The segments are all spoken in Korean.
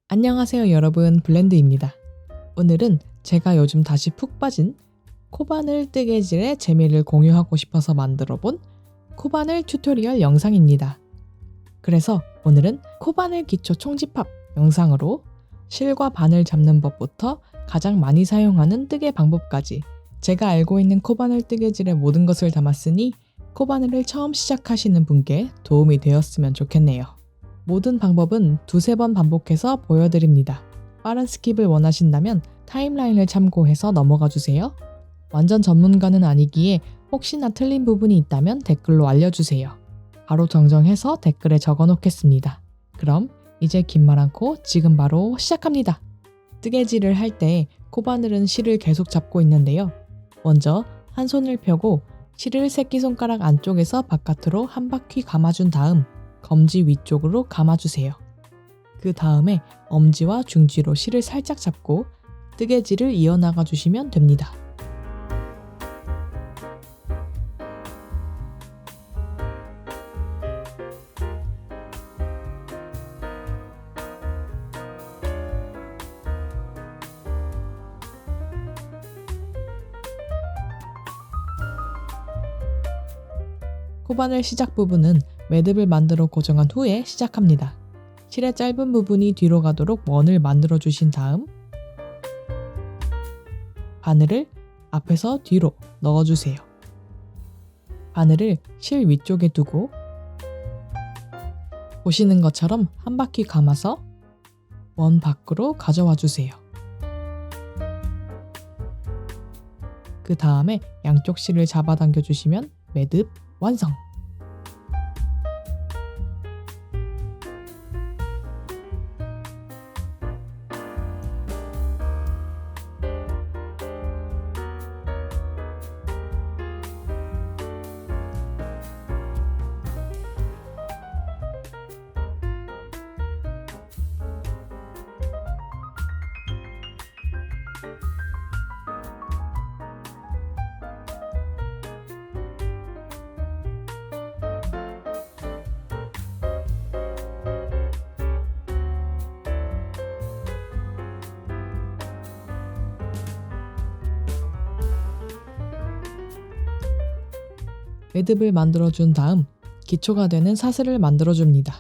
안녕하세요 여러분, 블렌드입니다. 오늘은 제가 요즘 다시 푹 빠진 코바늘 뜨개질의 재미를 공유하고 싶어서 만들어본 코바늘 튜토리얼 영상입니다. 그래서 오늘은 코바늘 기초 총집합 영상으로 실과 바늘 잡는 법부터 가장 많이 사용하는 뜨개 방법까지 제가 알고 있는 코바늘 뜨개질의 모든 것을 담았으니 코바늘을 처음 시작하시는 분께 도움이 되었으면 좋겠네요. 모든 방법은 두세 번 반복해서 보여드립니다. 빠른 스킵을 원하신다면 타임라인을 참고해서 넘어가 주세요. 완전 전문가는 아니기에 혹시나 틀린 부분이 있다면 댓글로 알려주세요. 바로 정정해서 댓글에 적어 놓겠습니다. 그럼 이제 긴 말 않고 지금 바로 시작합니다. 뜨개질을 할 때 코바늘은 실을 계속 잡고 있는데요. 먼저 한 손을 펴고 실을 새끼손가락 안쪽에서 바깥으로 한 바퀴 감아준 다음 검지 위쪽으로 감아주세요. 그 다음에 엄지와 중지로 실을 살짝 잡고 뜨개질을 이어나가 주시면 됩니다. 코바늘 시작 부분은 매듭을 만들어 고정한 후에 시작합니다. 실의 짧은 부분이 뒤로 가도록 원을 만들어 주신 다음 바늘을 앞에서 뒤로 넣어주세요. 바늘을 실 위쪽에 두고 보시는 것처럼 한 바퀴 감아서 원 밖으로 가져와 주세요. 그 다음에 양쪽 실을 잡아당겨 주시면 매듭 완성! 매듭을 만들어준 다음 기초가 되는 사슬을 만들어줍니다.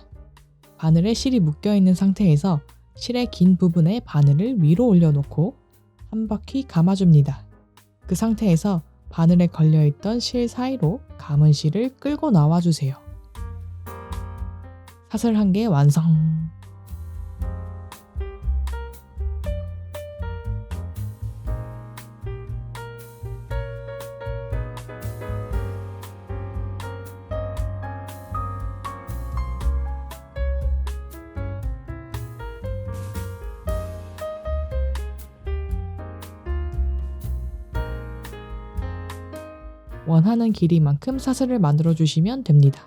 바늘에 실이 묶여있는 상태에서 실의 긴 부분에 바늘을 위로 올려놓고 한 바퀴 감아줍니다. 그 상태에서 바늘에 걸려있던 실 사이로 감은 실을 끌고 나와주세요. 사슬 한 개 완성! 원하는 길이만큼 사슬을 만들어 주시면 됩니다.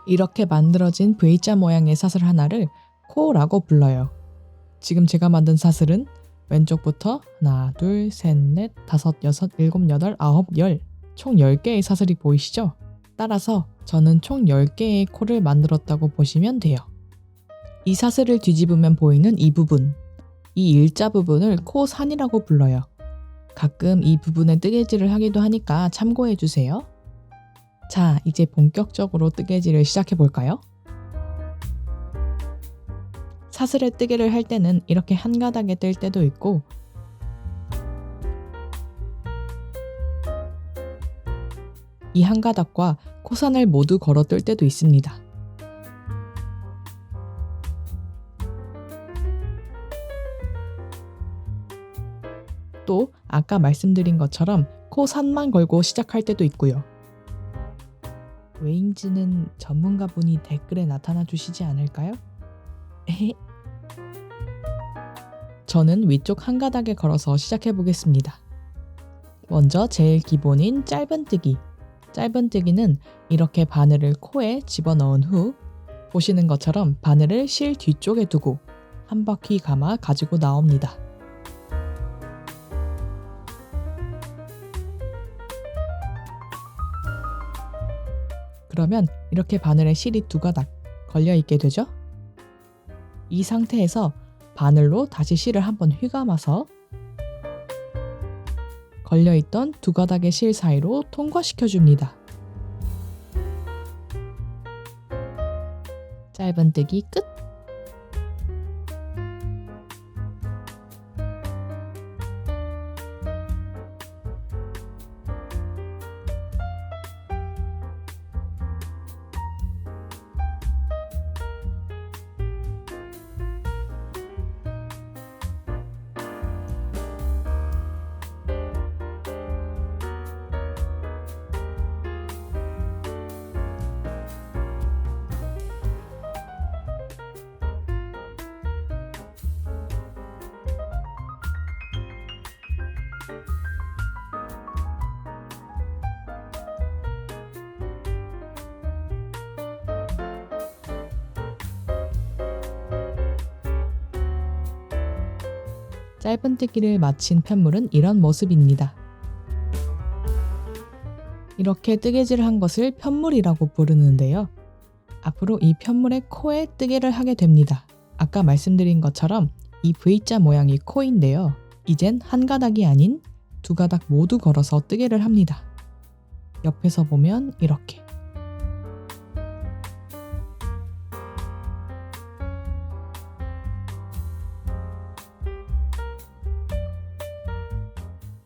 이렇게 만들어진 V자 모양의 사슬 하나를 코라고 불러요. 지금 제가 만든 사슬은 왼쪽부터 하나, 둘, 셋, 넷, 다섯, 여섯, 일곱, 여덟, 아홉, 열 총 10개의 사슬이 보이시죠? 따라서 저는 총 10개의 코를 만들었다고 보시면 돼요. 이 사슬을 뒤집으면 보이는 이 부분, 이 일자 부분을 코산이라고 불러요. 가끔 이 부분에 뜨개질을 하기도 하니까 참고해주세요. 자, 이제 본격적으로 뜨개질을 시작해볼까요? 사슬에 뜨개를 할 때는 이렇게 한 가닥에 뜰 때도 있고 이 한 가닥과 코산을 모두 걸어 뜰 때도 있습니다. 또 아까 말씀드린 것처럼 코산만 걸고 시작할 때도 있고요. 왜인지는 전문가분이 댓글에 나타나 주시지 않을까요? 저는 위쪽 한 가닥에 걸어서 시작해 보겠습니다. 먼저 제일 기본인 짧은뜨기. 짧은뜨기는 이렇게 바늘을 코에 집어넣은 후 보시는 것처럼 바늘을 실 뒤쪽에 두고 한 바퀴 감아 가지고 나옵니다. 그러면 이렇게 바늘에 실이 두 가닥 걸려 있게 되죠. 이 상태에서 바늘로 다시 실을 한번 휘감아서 걸려있던 두 가닥의 실 사이로 통과시켜줍니다. 짧은뜨기 끝! 짧은뜨기를 마친 편물은 이런 모습입니다. 이렇게 뜨개질을 한 것을 편물이라고 부르는데요. 앞으로 이 편물의 코에 뜨개를 하게 됩니다. 아까 말씀드린 것처럼 이 V자 모양이 코인데요. 이젠 한 가닥이 아닌 두 가닥 모두 걸어서 뜨개를 합니다. 옆에서 보면 이렇게.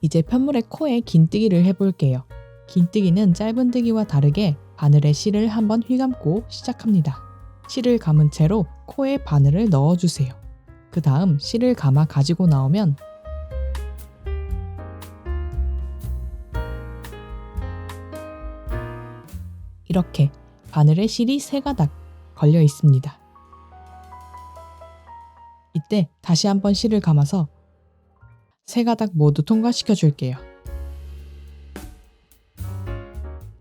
이제 편물의 코에 긴뜨기를 해볼게요. 긴뜨기는 짧은뜨기와 다르게 바늘에 실을 한번 휘감고 시작합니다. 실을 감은 채로 코에 바늘을 넣어주세요. 그 다음 실을 감아 가지고 나오면 이렇게 바늘에 실이 3가닥 걸려 있습니다. 이때 다시 한번 실을 감아서 3가닥 모두 통과시켜 줄게요.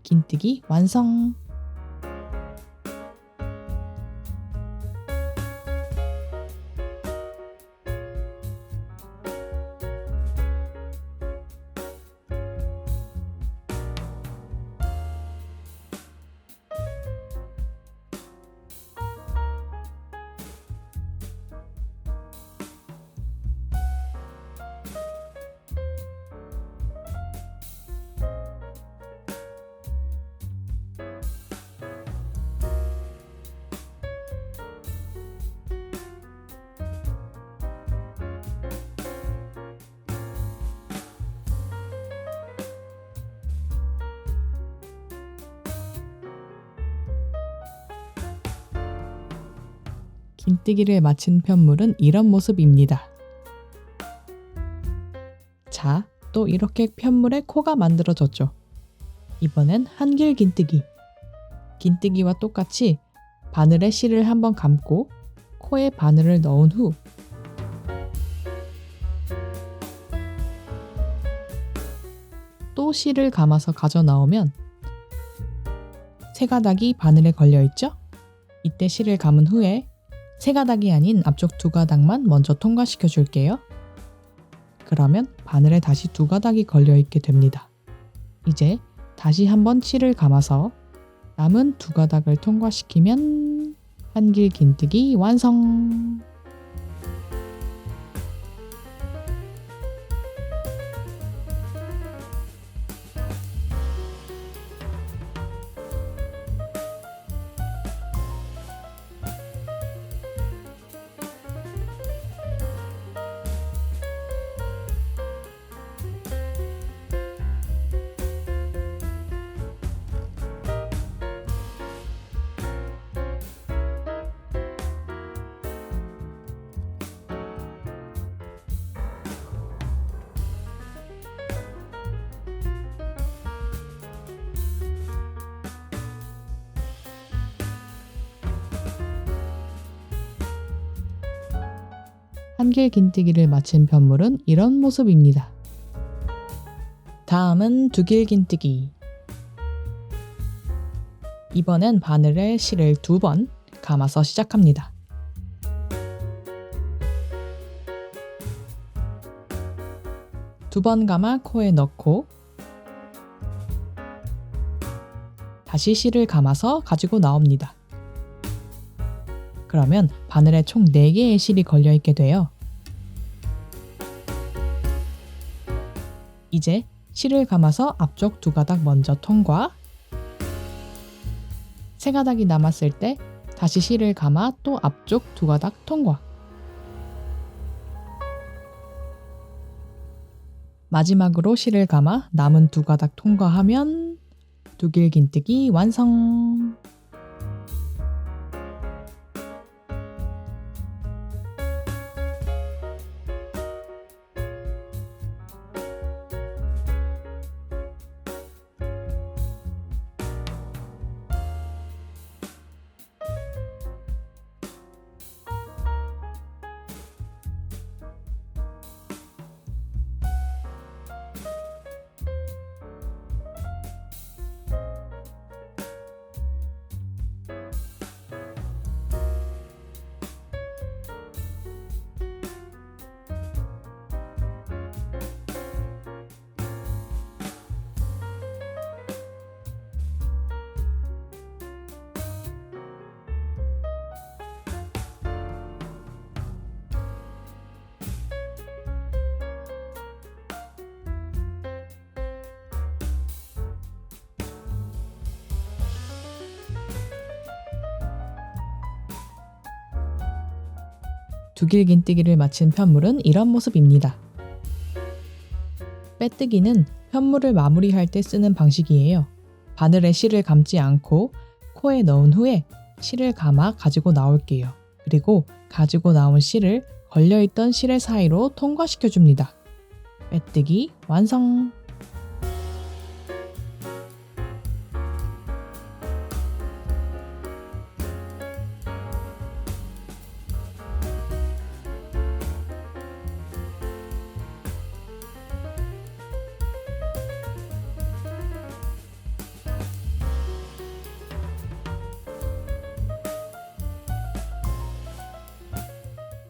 긴뜨기 완성! 긴뜨기를 마친 편물은 이런 모습입니다. 자, 또 이렇게 편물에 코가 만들어졌죠. 이번엔 한길 긴뜨기. 긴뜨기와 똑같이 바늘에 실을 한번 감고 코에 바늘을 넣은 후 또 실을 감아서 가져 나오면 3가닥이 바늘에 걸려 있죠? 이때 실을 감은 후에 3가닥이 아닌 앞쪽 2가닥만 먼저 통과시켜 줄게요. 그러면 바늘에 다시 2가닥이 걸려 있게 됩니다. 이제 다시 한번 실을 감아서 남은 2가닥을 통과시키면 한길 긴뜨기 완성! 한길 긴뜨기를 마친 편물은 이런 모습입니다. 다음은 두길 긴뜨기. 이번엔 바늘에 실을 2번 감아서 시작합니다. 두 번 감아 코에 넣고 다시 실을 감아서 가지고 나옵니다. 그러면 바늘에 총 4개의 실이 걸려있게 돼요. 이제 실을 감아서 앞쪽 2가닥 먼저 통과. 3가닥이 남았을 때 다시 실을 감아 또 앞쪽 2가닥 통과. 마지막으로 실을 감아 남은 2가닥 통과하면 두길긴뜨기 완성! 두길긴뜨기를 마친 편물은 이런 모습입니다. 빼뜨기는 편물을 마무리할 때 쓰는 방식이에요. 바늘에 실을 감지 않고 코에 넣은 후에 실을 감아 가지고 나올게요. 그리고 가지고 나온 실을 걸려있던 실의 사이로 통과시켜줍니다. 빼뜨기 완성!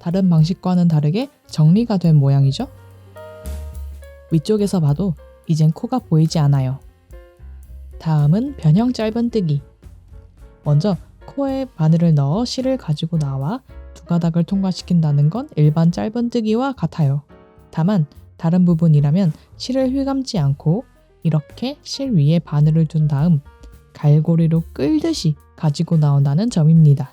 다른 방식과는 다르게 정리가 된 모양이죠? 위쪽에서 봐도 이젠 코가 보이지 않아요. 다음은 변형 짧은뜨기. 먼저 코에 바늘을 넣어 실을 가지고 나와 2가닥을 통과시킨다는 건 일반 짧은뜨기와 같아요. 다만 다른 부분이라면 실을 휘감지 않고 이렇게 실 위에 바늘을 둔 다음 갈고리로 끌듯이 가지고 나온다는 점입니다.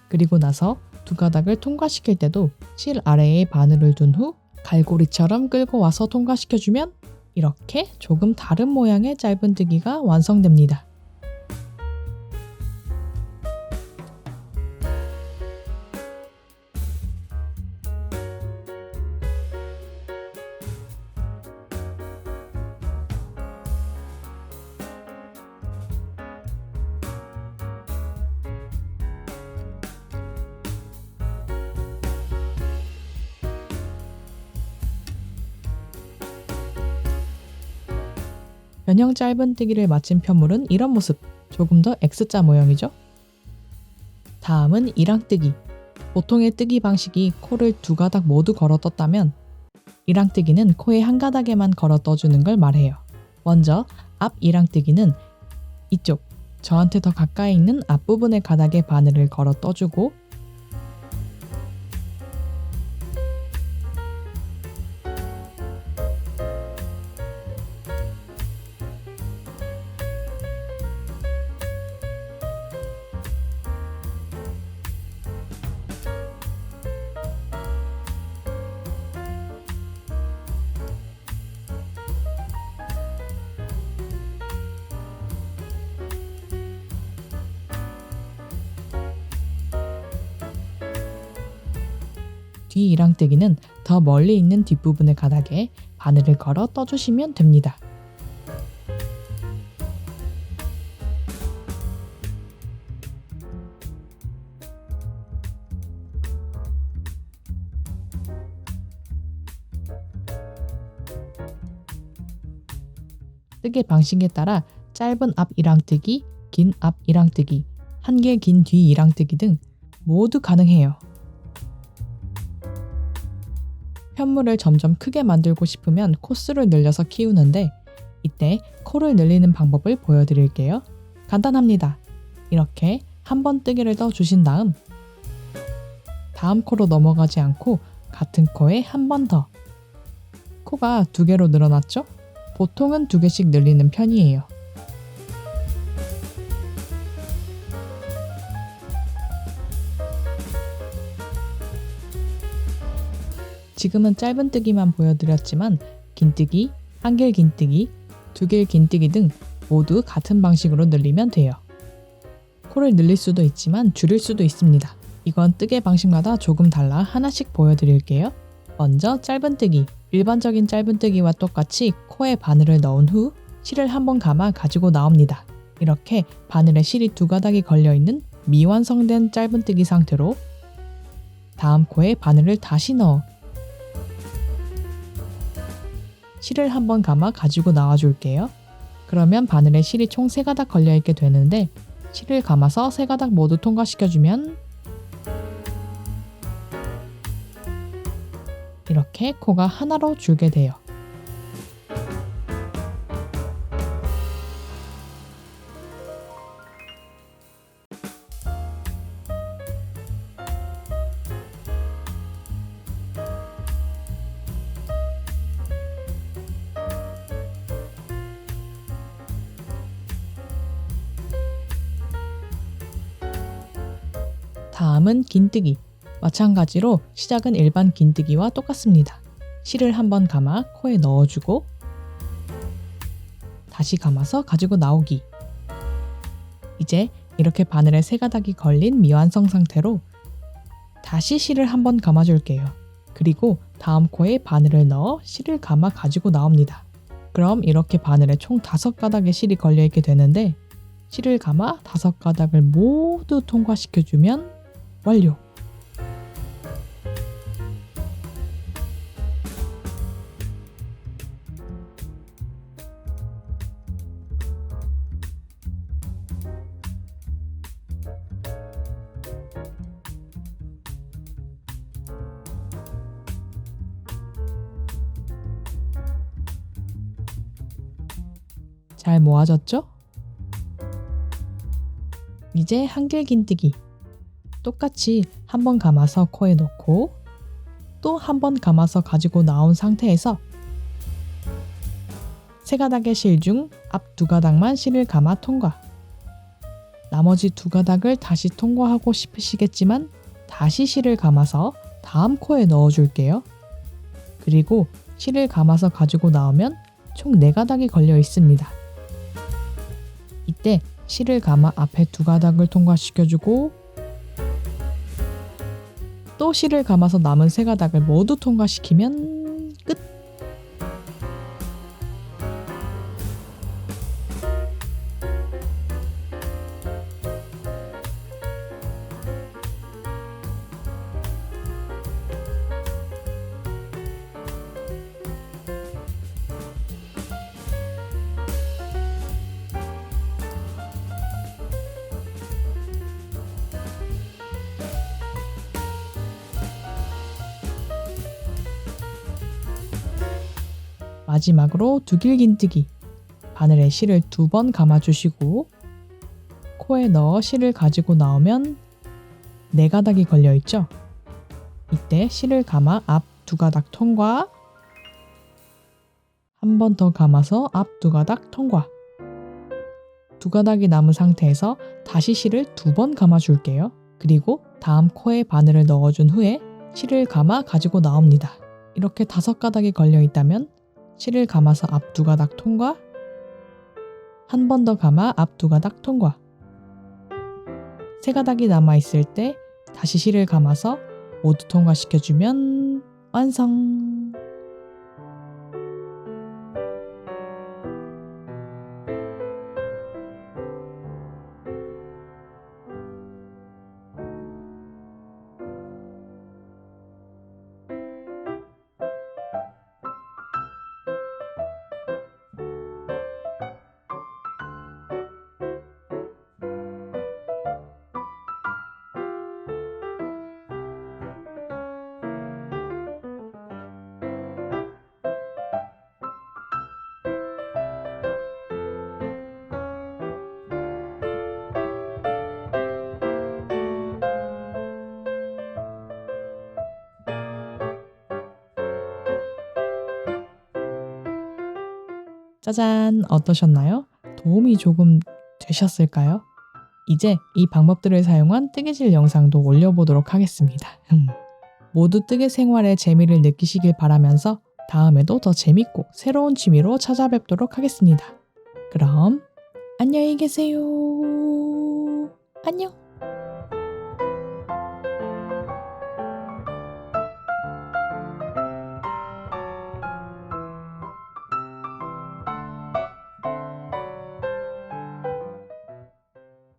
그리고 나서 2가닥을 통과시킬 때도 실 아래에 바늘을 둔 후 갈고리처럼 끌고 와서 통과시켜주면 이렇게 조금 다른 모양의 짧은뜨기가 완성됩니다. 변형 짧은뜨기를 마친 편물은 이런 모습, 조금 더 X자 모양이죠? 다음은 이랑뜨기. 보통의 뜨기 방식이 코를 2가닥 모두 걸어 떴다면 이랑뜨기는 코에 1가닥에만 걸어 떠주는 걸 말해요. 먼저 앞 이랑뜨기는 이쪽, 저한테 더 가까이 있는 앞부분의 가닥에 바늘을 걸어 떠주고 뒤 이랑뜨기는 더 멀리 있는 뒷부분의 가닥에 바늘을 걸어 떠주시면 됩니다. 뜨개 방식에 따라 짧은 앞 이랑뜨기, 긴 앞 이랑뜨기, 한개 긴 뒤 이랑뜨기 등 모두 가능해요. 편물을 점점 크게 만들고 싶으면 코스를 늘려서 키우는데 이때 코를 늘리는 방법을 보여드릴게요. 간단합니다. 이렇게 한 번 뜨개를 떠 주신 다음 다음 코로 넘어가지 않고 같은 코에 한 번 더. 코가 2개로 늘어났죠? 보통은 2개씩 늘리는 편이에요. 지금은 짧은뜨기만 보여드렸지만 긴뜨기, 한길 긴뜨기, 2길 긴뜨기 등 모두 같은 방식으로 늘리면 돼요. 코를 늘릴 수도 있지만 줄일 수도 있습니다. 이건 뜨개 방식마다 조금 달라 하나씩 보여드릴게요. 먼저 짧은뜨기. 일반적인 짧은뜨기와 똑같이 코에 바늘을 넣은 후 실을 한번 감아 가지고 나옵니다. 이렇게 바늘에 실이 2가닥이 걸려있는 미완성된 짧은뜨기 상태로 다음 코에 바늘을 다시 넣어 실을 한번 감아 가지고 나와줄게요. 그러면 바늘에 실이 총 3가닥 걸려있게 되는데 실을 감아서 3가닥 모두 통과시켜주면 이렇게 코가 하나로 줄게 돼요. 다음은 긴뜨기. 마찬가지로 시작은 일반 긴뜨기와 똑같습니다. 실을 한번 감아 코에 넣어주고 다시 감아서 가지고 나오기. 이제 이렇게 바늘에 3가닥이 걸린 미완성 상태로 다시 실을 한번 감아줄게요. 그리고 다음 코에 바늘을 넣어 실을 감아 가지고 나옵니다. 그럼 이렇게 바늘에 총 5가닥의 실이 걸려있게 되는데 실을 감아 5가닥을 모두 통과시켜주면 완료! 잘 모아졌죠? 이제 한길 긴뜨기. 똑같이 한 번 감아서 코에 넣고 또 한 번 감아서 가지고 나온 상태에서 3가닥의 실 중 앞 2가닥만 실을 감아 통과. 나머지 2가닥을 다시 통과하고 싶으시겠지만 다시 실을 감아서 다음 코에 넣어줄게요. 그리고 실을 감아서 가지고 나오면 총 4가닥이 걸려 있습니다. 이때 실을 감아 앞에 2가닥을 통과시켜주고 또 실을 감아서 남은 3가닥을 모두 통과시키면 끝! 마지막으로 2길 긴뜨기. 바늘에 실을 2번 감아주시고 코에 넣어 실을 가지고 나오면 4가닥이 걸려있죠? 이때 실을 감아 앞 2가닥 통과, 한 번 더 감아서 앞 2가닥 통과. 2가닥이 남은 상태에서 다시 실을 2번 감아줄게요. 그리고 다음 코에 바늘을 넣어준 후에 실을 감아 가지고 나옵니다. 이렇게 5가닥이 걸려있다면 실을 감아서 앞 2가닥 통과, 한 번 더 감아 앞 2가닥 통과. 3가닥이 남아있을 때 다시 실을 감아서 모두 통과시켜주면 완성! 짜잔, 어떠셨나요? 도움이 조금 되셨을까요? 이제 이 방법들을 사용한 뜨개질 영상도 올려보도록 하겠습니다. 모두 뜨개 생활의 재미를 느끼시길 바라면서 다음에도 더 재밌고 새로운 취미로 찾아뵙도록 하겠습니다. 그럼 안녕히 계세요. 안녕.